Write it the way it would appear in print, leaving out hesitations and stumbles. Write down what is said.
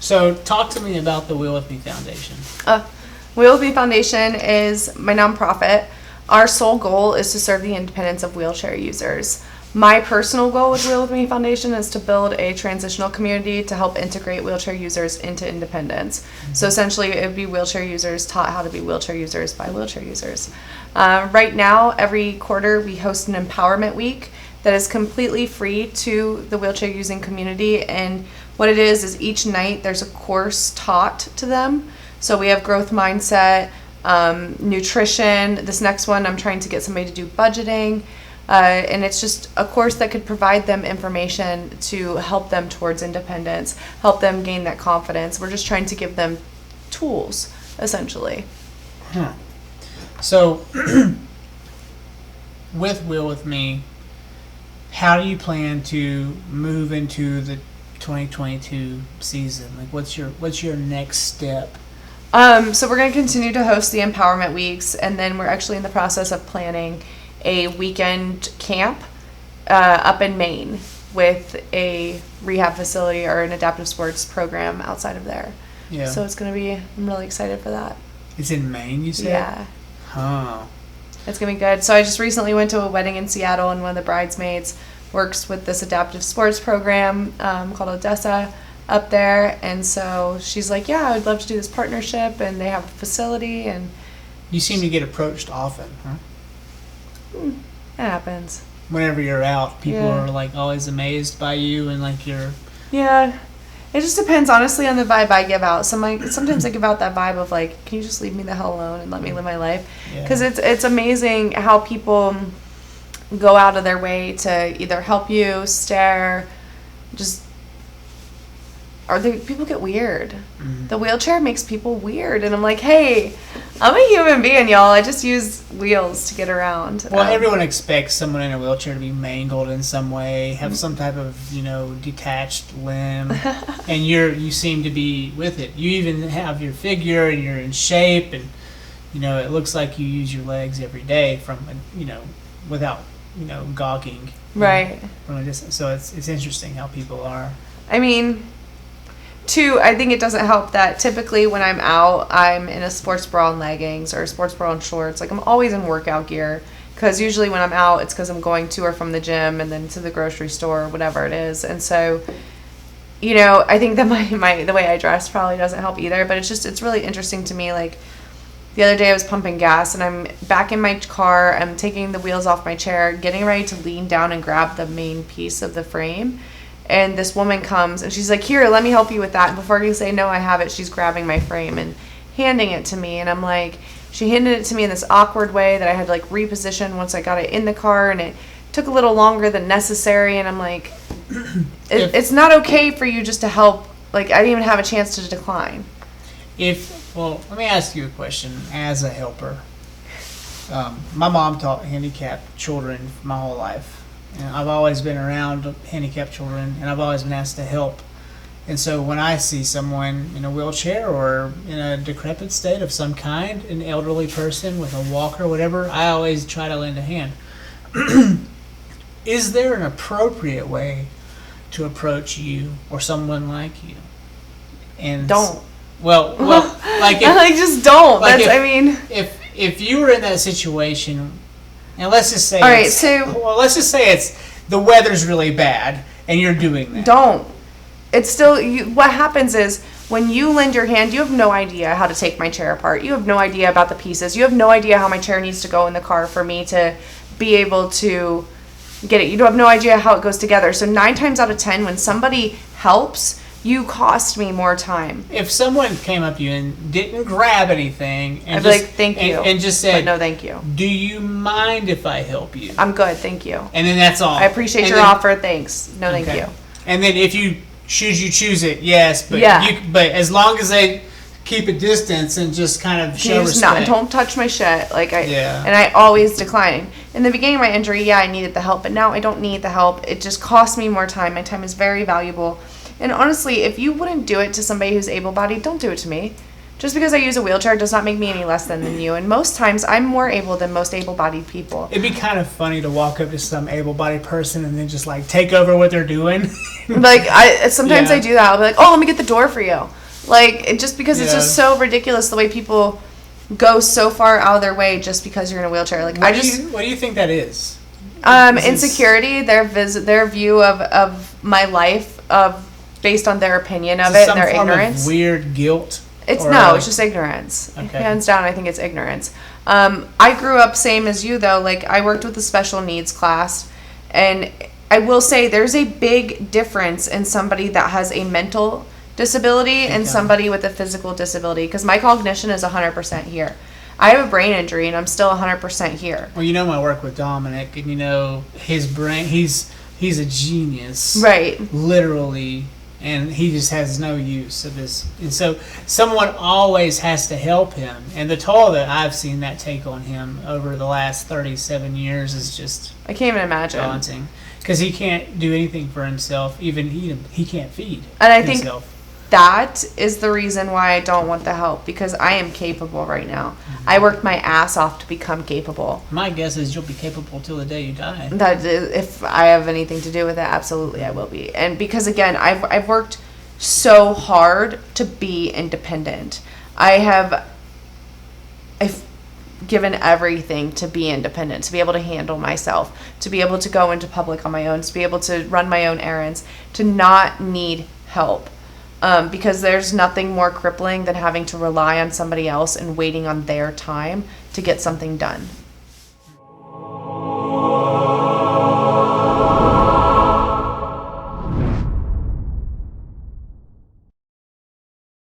So talk to me about the Wheel With Me Foundation. Wheel With Me Foundation is my nonprofit. Our sole goal is to serve the independence of wheelchair users. My personal goal with Wheel With Me Foundation is to build a transitional community to help integrate wheelchair users into independence. Mm-hmm. So essentially, it would be wheelchair users taught how to be wheelchair users by wheelchair users. Right now, every quarter, we host an empowerment week that is completely free to the wheelchair using community. And what it is each night there's a course taught to them. So we have growth mindset, nutrition. This next one, I'm trying to get somebody to do budgeting. And it's just a course that could provide them information to help them towards independence, help them gain that confidence. We're just trying to give them tools, essentially. So, with Wheel With Me, how do you plan to move into the 2022 season? Like, what's your next step? So we're going to continue to host the empowerment weeks, and then we're actually in the process of planning a weekend camp up in Maine with a rehab facility or an adaptive sports program outside of there. Yeah. So it's going to be, I'm really excited for that. It's in Maine, you said? Yeah. Huh. It's going to be good. So I just recently went to a wedding in Seattle, and one of the bridesmaids works with this adaptive sports program called Odessa up there. And so she's like, yeah, I'd love to do this partnership, and they have a facility. And you seem to get approached often, huh? It happens. Whenever you're out, people are like always amazed by you and like you're... Yeah. It just depends, honestly, on the vibe I give out. Sometimes I give out that vibe of like, can you just leave me the hell alone and let me live my life? Because it's amazing how people go out of their way to either help you, stare, just... people get weird. Mm-hmm. The wheelchair makes people weird, and I'm like, hey, I'm a human being, y'all. I just use wheels to get around. Well, everyone expects someone in a wheelchair to be mangled in some way, have some type of, detached limb, and you seem to be with it. You even have your figure, and you're in shape, and it looks like you use your legs every day without gawking. Right. So it's interesting how people are. I mean, two, I think it doesn't help that typically when I'm out, I'm in a sports bra and leggings or a sports bra and shorts. Like, I'm always in workout gear because usually when I'm out, it's because I'm going to or from the gym and then to the grocery store or whatever it is. And so, I think that my the way I dress probably doesn't help either. But it's really interesting to me. Like, the other day I was pumping gas and I'm back in my car. I'm taking the wheels off my chair, getting ready to lean down and grab the main piece of the frame. And this woman comes and she's like, here, let me help you with that. And before I can say, no, I have it, she's grabbing my frame and handing it to me. And I'm like, she handed it to me in this awkward way that I had to like reposition once I got it in the car. And it took a little longer than necessary. And I'm like, it's not okay for you just to help. Like, I didn't even have a chance to decline. Let me ask you a question as a helper. My mom taught handicapped children my whole life. And I've always been around handicapped children, and I've always been asked to help. And so when I see someone in a wheelchair or in a decrepit state of some kind, an elderly person with a walker or whatever, I always try to lend a hand. Is there an appropriate way to approach you or someone like you? And don't. Well, like just don't. Like if you were in that situation. And let's just say let's just say it's the weather's really bad and you're doing that. Don't. It's still what happens is when you lend your hand, you have no idea how to take my chair apart. You have no idea about the pieces. You have no idea how my chair needs to go in the car for me to be able to get it. You have no idea how it goes together. So 9 times out of 10 when somebody helps, you cost me more time. If someone came up to you and didn't grab anything, and I'd be like, "Thank you," and just said, "No, thank you." Do you mind if I help you? I'm good, thank you. And then that's all. I appreciate your offer. Thanks. No, thank you. And then if you choose it, yes, but but as long as they keep a distance and just kind of show respect. Don't touch my shit. And I always decline. In the beginning of my injury, I needed the help, but now I don't need the help. It just costs me more time. My time is very valuable. And honestly, if you wouldn't do it to somebody who's able-bodied, don't do it to me. just because I use a wheelchair does not make me any less than you. And most times, I'm more able than most able-bodied people. It'd be kind of funny to walk up to some able-bodied person and then just like take over what they're doing. Like sometimes Yeah. I do that. I'll be like, "Oh, let me get the door for you." Like just because it's Yeah. just so ridiculous the way people go so far out of their way just because you're in a wheelchair. Like What do you think that is? Is this- Insecurity, their view of my life based on their opinion of Is it some and their form ignorance. of weird guilt? It's Or, no, it's just ignorance. Okay. Hands down, I think it's ignorance. I grew up same as you though. Like I worked with a special needs class, and I will say there's a big difference in somebody that has a mental disability and Okay. somebody with a physical disability. Because my cognition is 100% here. I have a brain injury and I'm still 100% here. Well, you know my work with Dominic, and you know his brain. He's a genius, Right. literally, and he just has no use of his. And so someone always has to help him, and the toll that I've seen that take on him over the last 37 years is just I can't even imagine. daunting. Because he can't do anything for himself. Even he can't feed And I think himself. that is the reason why I don't want the help, because I am capable right now. I worked my ass off to become capable. My guess is you'll be capable till the day you die. That if I have anything to do with it, absolutely I will be. And because again, I've worked so hard to be independent. I've given everything to be independent, to be able to handle myself, to be able to go into public on my own, to be able to run my own errands, to not need help. Because there's nothing more crippling than having to rely on somebody else and waiting on their time to get something done.